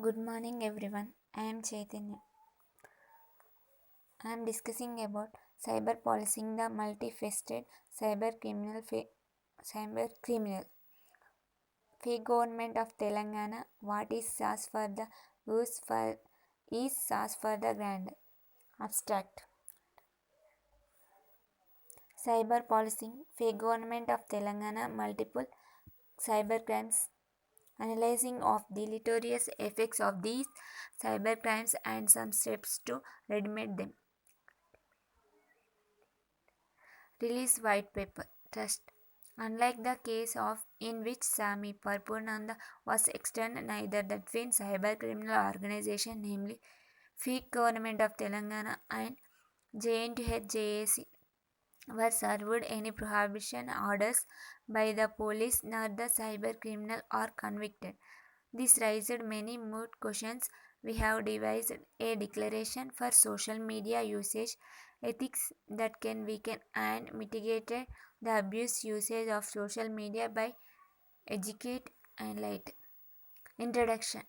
Good morning everyone. I am Chaitanya. I am discussing about cyber policing, the multifaceted cyber criminal. Fake government of Telangana. What is SAS for the goose for is SAS for the grand. Abstract. Cyber policing. Fake government of Telangana. Multiple cyber crimes. Analyzing of the deleterious effects of these cyber crimes and some steps to remedy them. Release white paper. Trust. Unlike the case of in which Sami Parpurnanda was external, neither the twin cyber criminal organization, namely Fake Government of Telangana and JNTH were served any prohibition orders by the police, nor the cyber criminal are convicted. This raised many moot questions. We have devised a declaration for social media usage ethics that can weaken and mitigate the abuse usage of social media by educate and light. Introduction.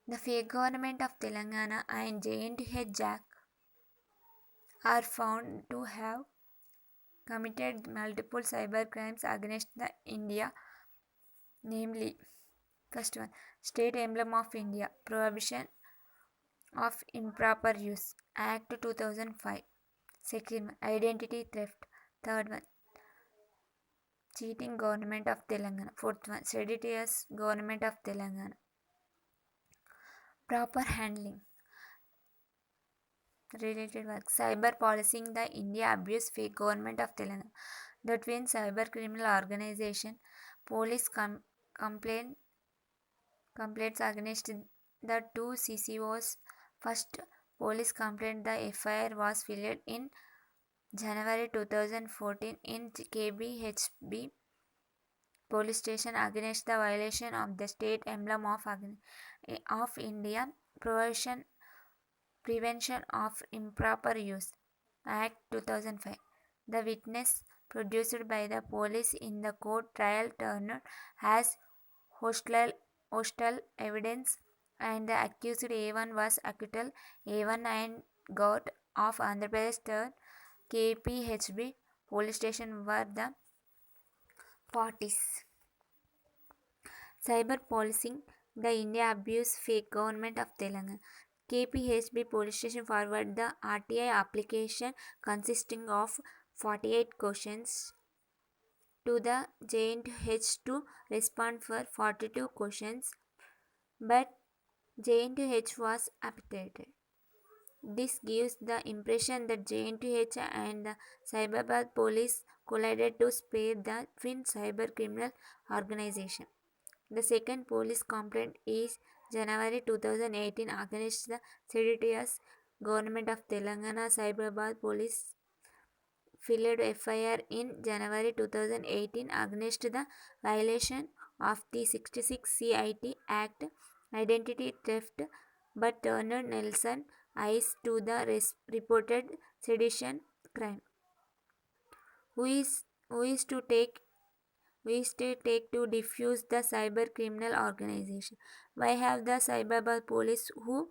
The fake government of Telangana and JNTH Jack are found to have committed multiple cyber crimes against the India, namely first one, State Emblem of India, Prohibition of Improper Use, Act 2005. Second one, Identity Theft. Third one, Cheating Government of Telangana. Fourth one, Seditious Government of Telangana. Proper handling. Related work. Cyber policing the India abuse fake government of Telangana. The twin cyber criminal organization. Police complaint complaints against the two CCOs. First police complaint, the FIR was filed in January 2014 in KBHB police station against the violation of the state emblem of India, Prevention of Improper Use Act 2005. The witness produced by the police in the court trial turned as hostile evidence, and the accused A1 was acquitted. A1 and Gort of Andhra Pradesh turned KPHB police station were the parties. Cyber policing the India abuse fake government of Telangana. KPHB police station forwarded the RTI application consisting of 48 questions to the JNH to respond for 42 questions, but JNH was appealed. This gives the impression that JNTH and the Cyberabad police collided to spare the twin cyber criminal organization. The second police complaint is January 2018 against the seditious government of Telangana. Cyberabad police filed FIR in January 2018 against the violation of the 66 CIT Act, identity theft, but turned Nelson eyes to the reported sedition crime. Who is to take to defuse the cyber criminal organization? Why have the Cyberabad police, who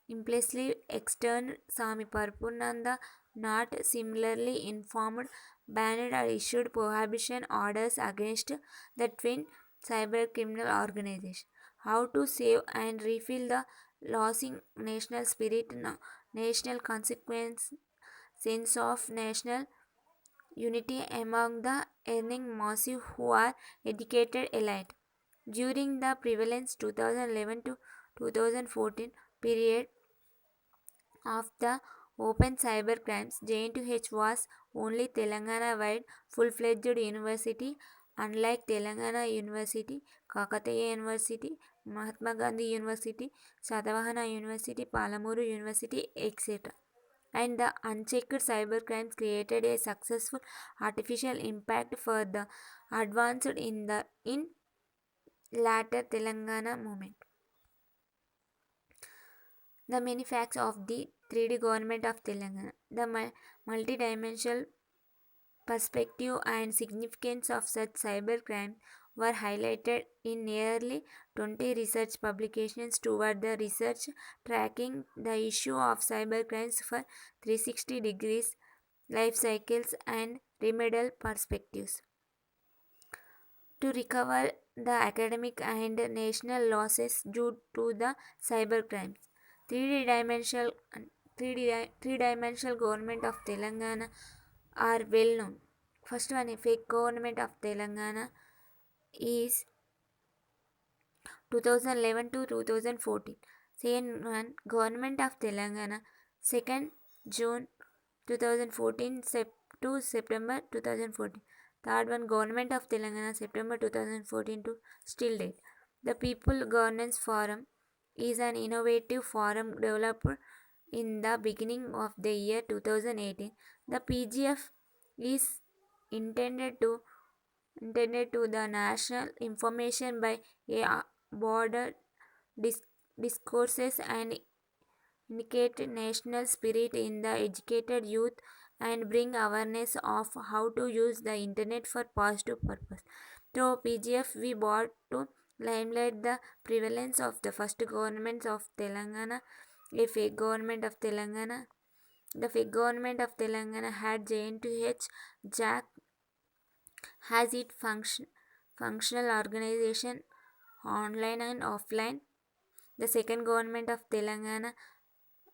implicitly externed Sami Parpurnanda, not similarly informed, banned or issued prohibition orders against the twin cyber criminal organization? How to save and refill the losing national spirit, national consequence, sense of national unity among the earning massive who are educated elite. During the prevalence 2011 to 2014 period of the open cyber crimes, JNTH was only Telangana-wide full-fledged university, unlike Telangana University, Kakatiya University, Mahatma Gandhi University, Satavahana University, Palamuru University, etc. And the unchecked cyber crimes created a successful artificial impact for the advanced in latter Telangana movement. The many facts of the 3D government of Telangana. The multidimensional perspective and significance of such cyber crime were highlighted in nearly 20 research publications toward the research tracking the issue of cybercrimes for 360 degrees life cycles and remedial perspectives. To recover the academic and national losses due to the cybercrimes. 3D dimensional 3D government of Telangana are well known. First one, fake government of Telangana is 2011 to 2014. Second one, government of Telangana, 2nd June 2014 to September 2014. Third one, government of Telangana, September 2014 to still date. The People Governance Forum is an innovative forum developed in the beginning of the year 2018. The PGF is intended to the national information by a border discourses and indicate national spirit in the educated youth and bring awareness of how to use the internet for positive purpose. Through PGF, we brought to limelight the prevalence of the first government of Telangana, a fake government of Telangana. The fake government of Telangana had JN2H Jack has its functional organization online and offline. The second government of Telangana,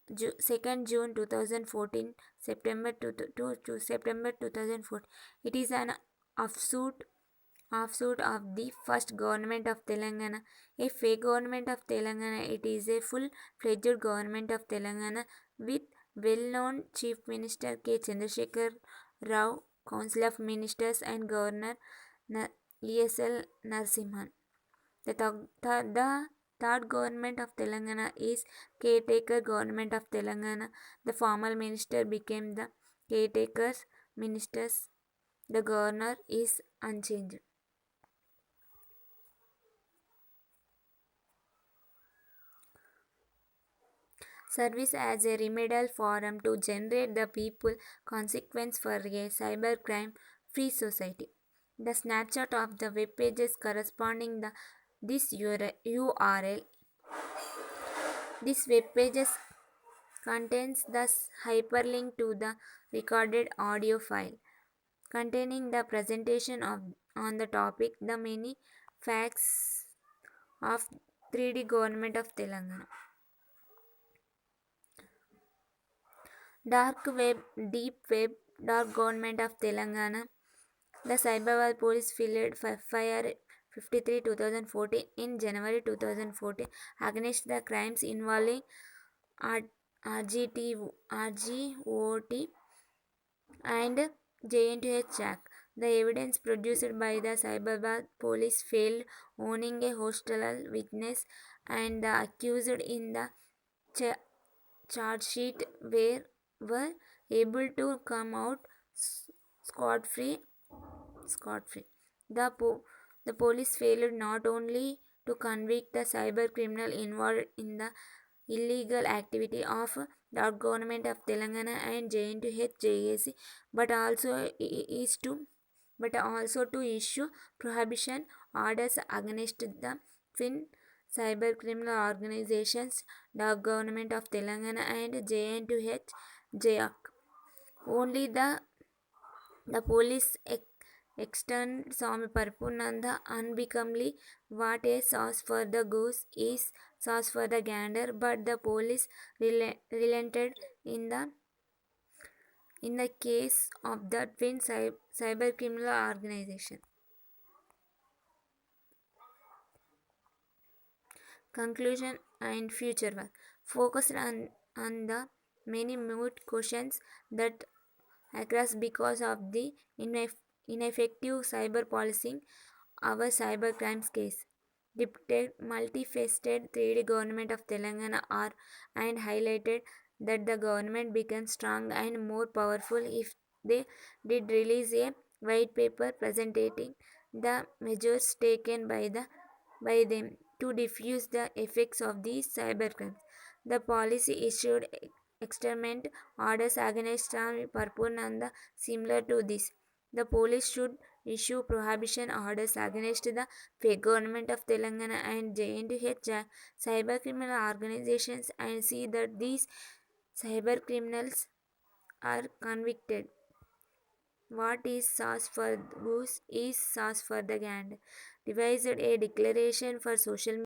2nd June 2014, September to September 2014. It is an offshoot offshoot of the first government of Telangana, a fake government of Telangana. It is a full-fledged government of Telangana with well-known Chief Minister K. Chandrasekhar Rao, Council of Ministers and Governor ESL Narasimhan. The third government of Telangana is caretaker government of Telangana. The former minister became the caretaker's ministers. The governor is unchanged. Service as a remedial forum to generate the people consequence for a cybercrime free society. The snapshot of the web pages corresponding the this URL. This web pages contains the hyperlink to the recorded audio file containing the presentation of on the topic the many facts of 3D government of Telangana. Dark web, deep web, dark government of Telangana. The Cyberwar police filed FIR 53 2014 in January 2014 against the crimes involving RGOT and JNTH Jack. The evidence produced by the Cyberwar police failed owning a hostile witness and the accused in the charge sheet were able to come out scot free. The, the police failed not only to convict the cyber criminal involved in the illegal activity of the government of Telangana and JNTH but also is to issue prohibition orders against the twin cyber criminal organizations, the government of Telangana and JNTH JAK. Only the police externed Swami Parpurnanda unbecomingly what a sauce for the goose is sauce for the gander, but the police relented in the case of the twin cyber criminal organization. Conclusion and future work focused on the many moot questions that across because of the ineffective cyber policing. Our cyber crimes case depicted multifaceted 3D government of Telangana are and highlighted that the government became strong and more powerful if they did release a white paper presenting the measures taken by them to diffuse the effects of these cybercrimes. The policy issued exterminate orders against Parpurnanda similar to this. The police should issue prohibition orders against the fake government of Telangana and JNDH cyber criminal organizations and see that these cyber criminals are convicted. What is sauce for goose is sauce for the gander. Devised a declaration for social